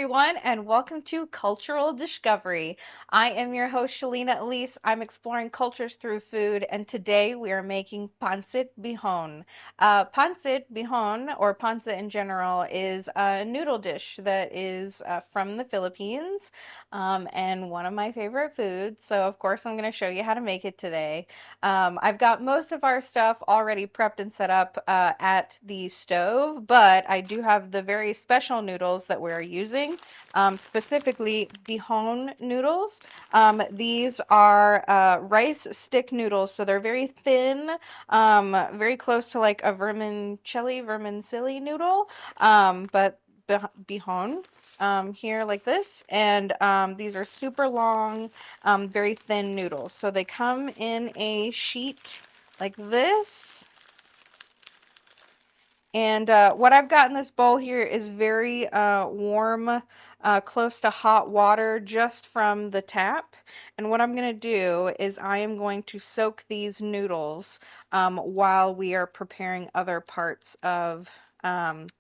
everyone, and welcome to Cultural Discovery. I am your host, Shelina Elyse. I'm exploring cultures through food, and today we are making Pancit Bihon. Pancit Bihon, or pancit in general, is a noodle dish that is from the Philippines, and one of my favorite foods. So, of course, I'm going to show you how to make it today. I've got most of our stuff already prepped and set up at the stove, but I do have the very special noodles that we're using, specifically Bihon noodles. These are rice stick noodles, so they're very thin, very close to like a vermicelli noodle, but Bihon here like this, and these are super long, very thin noodles. So they come in a sheet like this. And what I've got in this bowl here is very warm, close to hot water just from the tap. And what I'm going to do is I am going to soak these noodles while we are preparing other parts of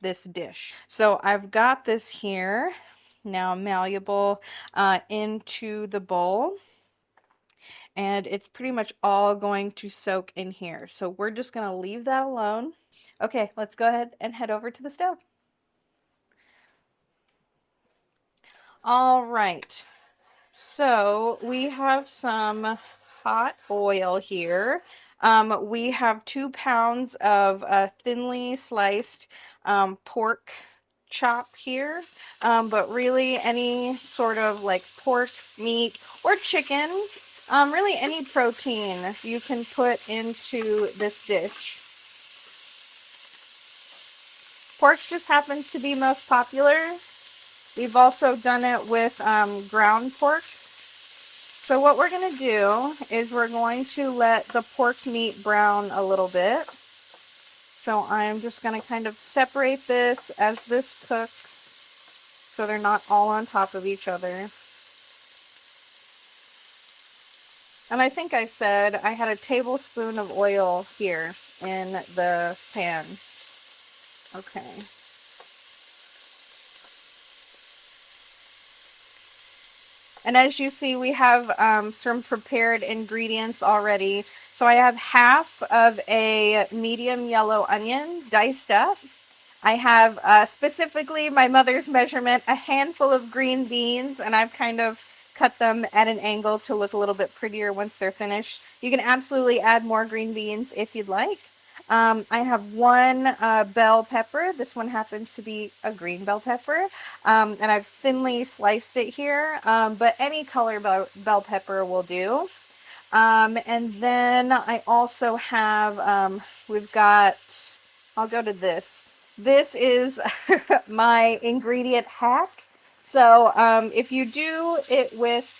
this dish. So I've got this here now malleable into the bowl. And it's pretty much all going to soak in here. So we're just going to leave that alone. Okay, let's go ahead and head over to the stove. All right, so we have some hot oil here. We have 2 pounds of thinly sliced pork chop here, but really any sort of like pork, meat, or chicken, really any protein you can put into this dish. Pork just happens to be most popular. We've also done it with ground pork. So what we're going to do is we're going to let the pork meat brown a little bit. So I'm just going to kind of separate this as this cooks so they're not all on top of each other. And I think I said I had a tablespoon of oil here in the pan. Okay. And as you see, we have some prepared ingredients already. So I have half of a medium yellow onion diced up. I have specifically my mother's measurement, a handful of green beans, and I've kind of cut them at an angle to look a little bit prettier once they're finished. You can absolutely add more green beans if you'd like. I have 1 bell pepper. This one happens to be a green bell pepper, and I've thinly sliced it here, but any color bell pepper will do. And then I also have, I'll go to this. This is my ingredient hack. So if you do it with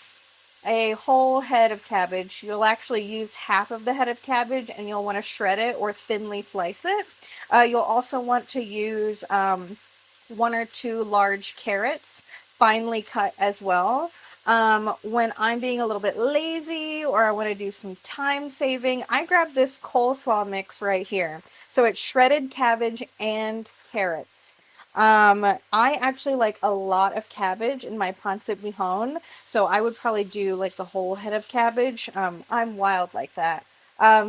a whole head of cabbage, you'll actually use half of the head of cabbage, and you'll want to shred it or thinly slice it. You'll also want to use 1 or 2 large carrots, finely cut as well. When I'm being a little bit lazy or I want to do some time saving, I grab this coleslaw mix right here. So it's shredded cabbage and carrots. I actually like a lot of cabbage in my pancit bihon, so I would probably do like the whole head of cabbage. I'm wild like that.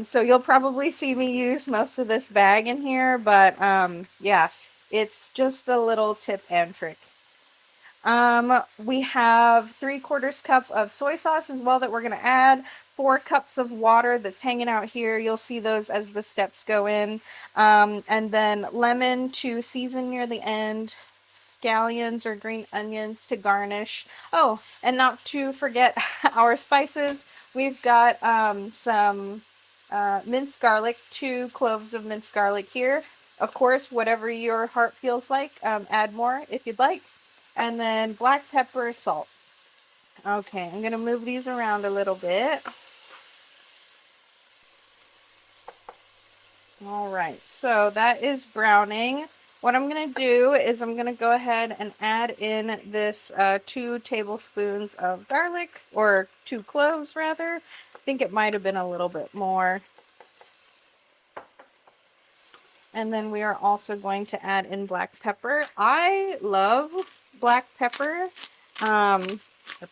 So you'll probably see me use most of this bag in here, but yeah, it's just a little tip and trick. We have 3/4 cup of soy sauce as well that we're going to add. 4 cups of water that's hanging out here. You'll see those as the steps go in. And then lemon to season near the end. Scallions or green onions to garnish. Oh, and not to forget our spices. We've got some minced garlic, 2 cloves of minced garlic here. Of course, whatever your heart feels like, add more if you'd like. And then black pepper, salt. Okay, I'm going to move these around a little bit. All right, so that is browning. What I'm going to do is I'm going to go ahead and add in this 2 tablespoons of garlic, or 2 cloves rather. I think it might have been a little bit more. And then we are also going to add in black pepper. I love black pepper. I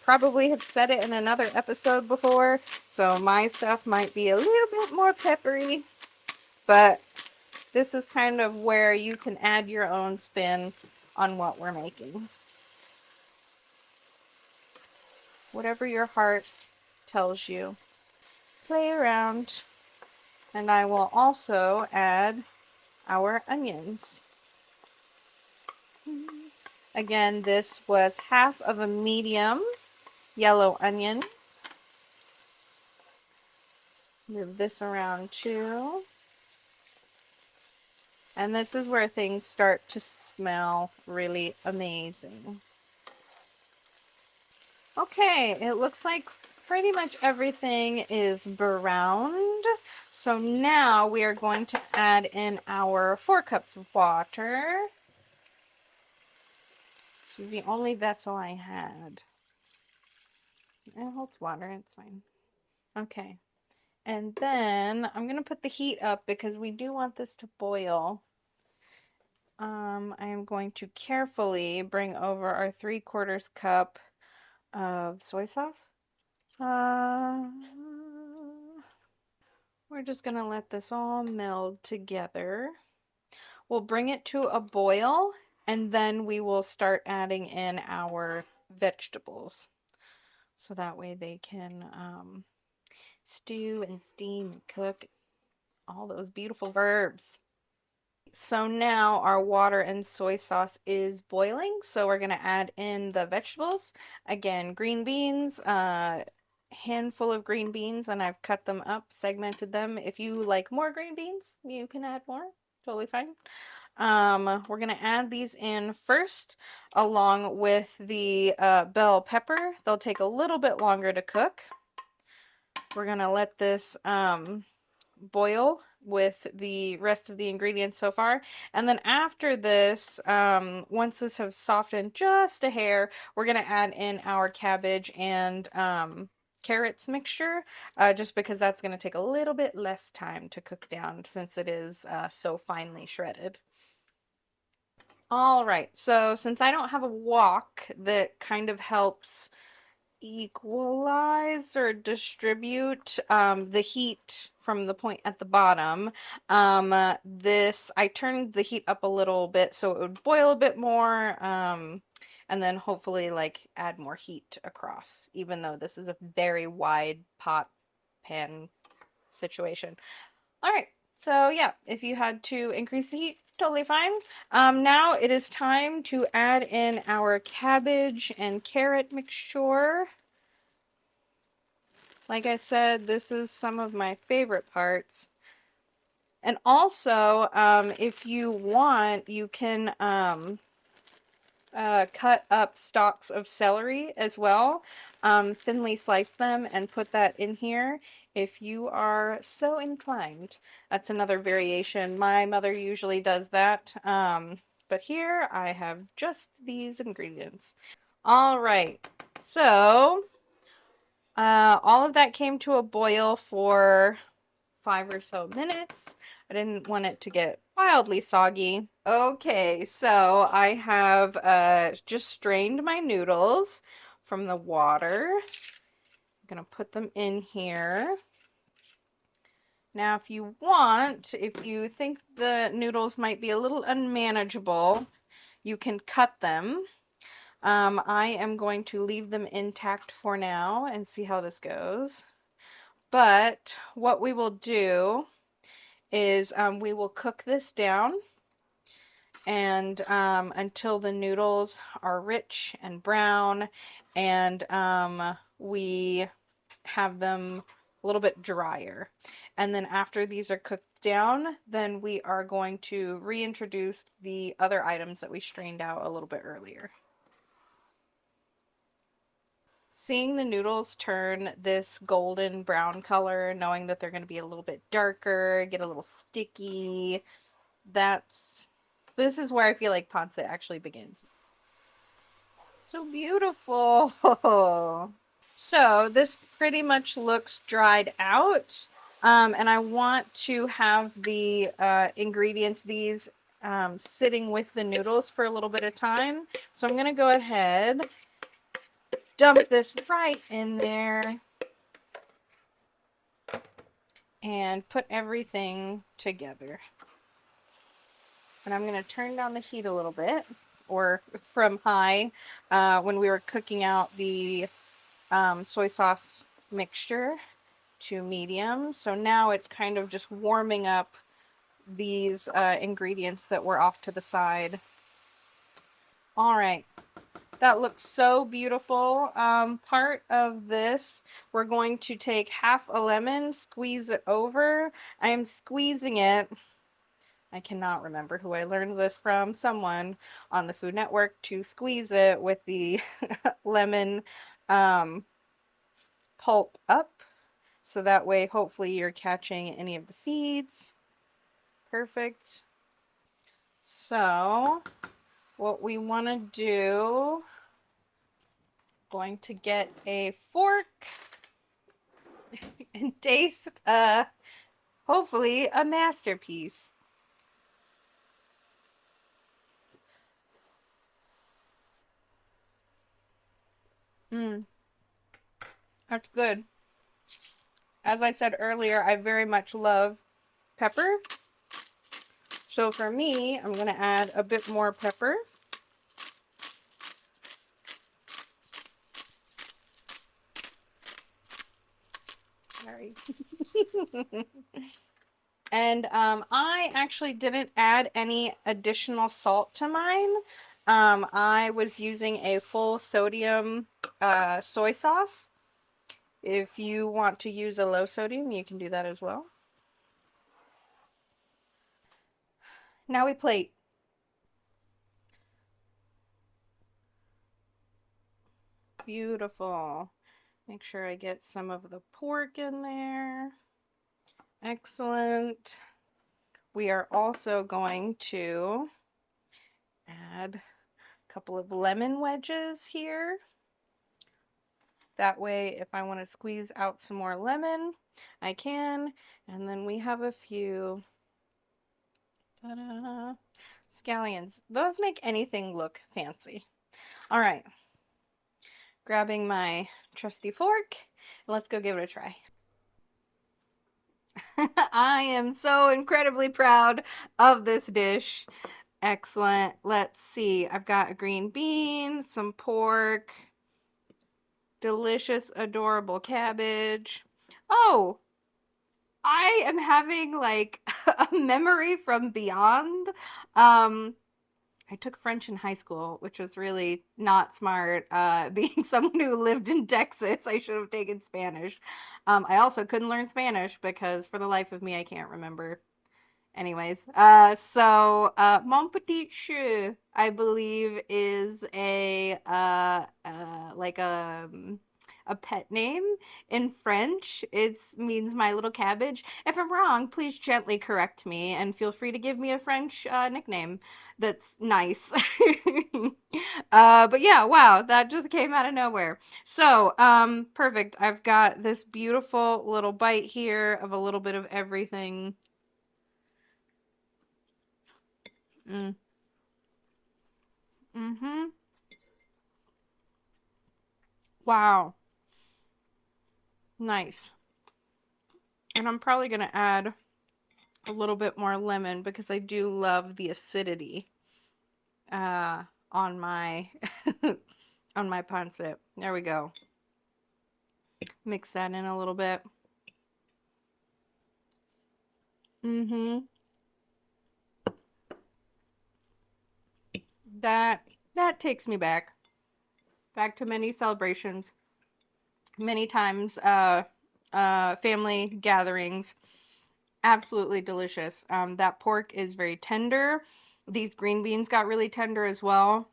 probably have said it in another episode before, so my stuff might be a little bit more peppery, but this is kind of where you can add your own spin on what we're making. Whatever your heart tells you. Play around. And I will also add our onions. Again, this was half of a medium yellow onion. Move this around too. And this is where things start to smell really amazing. Okay, it looks like pretty much everything is browned. So now we are going to add in our 4 cups of water. This is the only vessel I had. It holds water, it's fine. Okay. And then I'm going to put the heat up because we do want this to boil. I am going to carefully bring over our 3/4 cup of soy sauce. We're just going to let this all meld together. We'll bring it to a boil and then we will start adding in our vegetables. So that way they can stew and steam and cook. All those beautiful verbs. So now our water and soy sauce is boiling. So we're going to add in the vegetables. Again, green beans, handful of green beans, and I've cut them up, segmented them. If you like more green beans, you can add more. Totally fine. We're going to add these in first along with the bell pepper. They'll take a little bit longer to cook. We're going to let this boil with the rest of the ingredients so far. And then after this, once this has softened just a hair, we're going to add in our cabbage and carrots mixture, just because that's going to take a little bit less time to cook down since it is so finely shredded. All right, so since I don't have a wok that kind of helps equalize or distribute the heat from the point at the bottom, I turned the heat up a little bit so it would boil a bit more, and then hopefully like add more heat across, even though this is a very wide pot pan situation. All right, so yeah, if you had to increase the heat, totally fine. Now it is time to add in our cabbage and carrot mixture. Like I said, this is some of my favorite parts. And also, if you want, you can cut up stalks of celery as well. Thinly slice them and put that in here if you are so inclined. That's another variation. My mother usually does that. But here I have just these ingredients. All right, so all of that came to a boil for 5 or so minutes. I didn't want it to get wildly soggy. Okay, so I have just strained my noodles from the water. I'm gonna put them in here. Now, if you want, if you think the noodles might be a little unmanageable, you can cut them. I am going to leave them intact for now and see how this goes. But what we will do is we will cook this down and until the noodles are rich and brown and we have them a little bit drier. And then after these are cooked down, then we are going to reintroduce the other items that we strained out a little bit earlier. Seeing the noodles turn this golden brown color, knowing that they're going to be a little bit darker, get a little sticky, this is where I feel like Pansit actually begins. So beautiful. So this pretty much looks dried out. And I want to have the ingredients, these sitting with the noodles for a little bit of time. So I'm going to go ahead, dump this right in there, and put everything together. And I'm going to turn down the heat a little bit, or from high, when we were cooking out the soy sauce mixture, to medium. So now it's kind of just warming up these ingredients that were off to the side. All right. That looks so beautiful. Part of this, we're going to take half a lemon, squeeze it over. I am squeezing it. I cannot remember who I learned this from. Someone on the Food Network, to squeeze it with the lemon pulp up. So that way, hopefully, you're catching any of the seeds. Perfect. So, what we want to do, going to get a fork and taste, hopefully, a masterpiece. That's good. As I said earlier, I very much love pepper. So for me, I'm going to add a bit more pepper. Sorry. And I actually didn't add any additional salt to mine. I was using a full sodium soy sauce. If you want to use a low sodium, you can do that as well. Now we plate. Beautiful. Make sure I get some of the pork in there. Excellent. We are also going to add a couple of lemon wedges here. That way, if I want to squeeze out some more lemon, I can. And then we have a few scallions. Those make anything look fancy. All right. Grabbing my trusty fork, let's go give it a try. I am so incredibly proud of this dish. Excellent. Let's see. I've got a green bean, some pork, delicious, adorable cabbage. Oh, I am having like a memory from beyond. I took French in high school, which was really not smart. Being someone who lived in Texas, I should have taken Spanish. I also couldn't learn Spanish because for the life of me, I can't remember. Anyways, Mon Petit Chou, I believe, is like a pet name in French. It means my little cabbage. If I'm wrong, please gently correct me and feel free to give me a French nickname that's nice. But yeah, wow, that just came out of nowhere. So, perfect. I've got this beautiful little bite here of a little bit of everything. Mm. Mm-hmm. Wow. Nice. And I'm probably going to add a little bit more lemon because I do love the acidity on my on my pancit. There we go. Mix that in a little bit. Mm-hmm. That takes me back to many celebrations, many times family gatherings. Absolutely delicious. That pork is very tender. These green beans got really tender as well.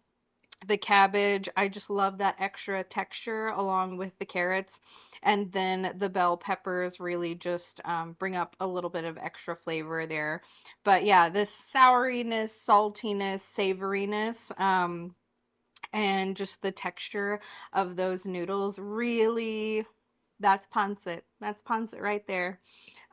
The cabbage, I just love that extra texture along with the carrots. And then the bell peppers really just bring up a little bit of extra flavor there. But yeah, this souriness, saltiness, savoriness, and just the texture of those noodles really, that's pancit. That's pancit right there.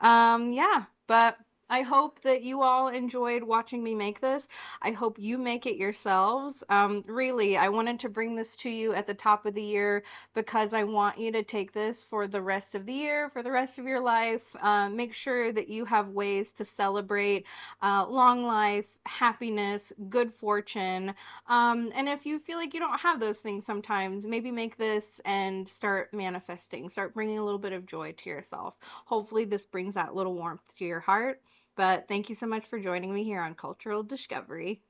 Yeah, but I hope that you all enjoyed watching me make this. I hope you make it yourselves. Really, I wanted to bring this to you at the top of the year because I want you to take this for the rest of the year, for the rest of your life. Make sure that you have ways to celebrate long life, happiness, good fortune. And if you feel like you don't have those things sometimes, maybe make this and start manifesting. Start bringing a little bit of joy to yourself. Hopefully this brings that little warmth to your heart. But thank you so much for joining me here on Cultural Discovery.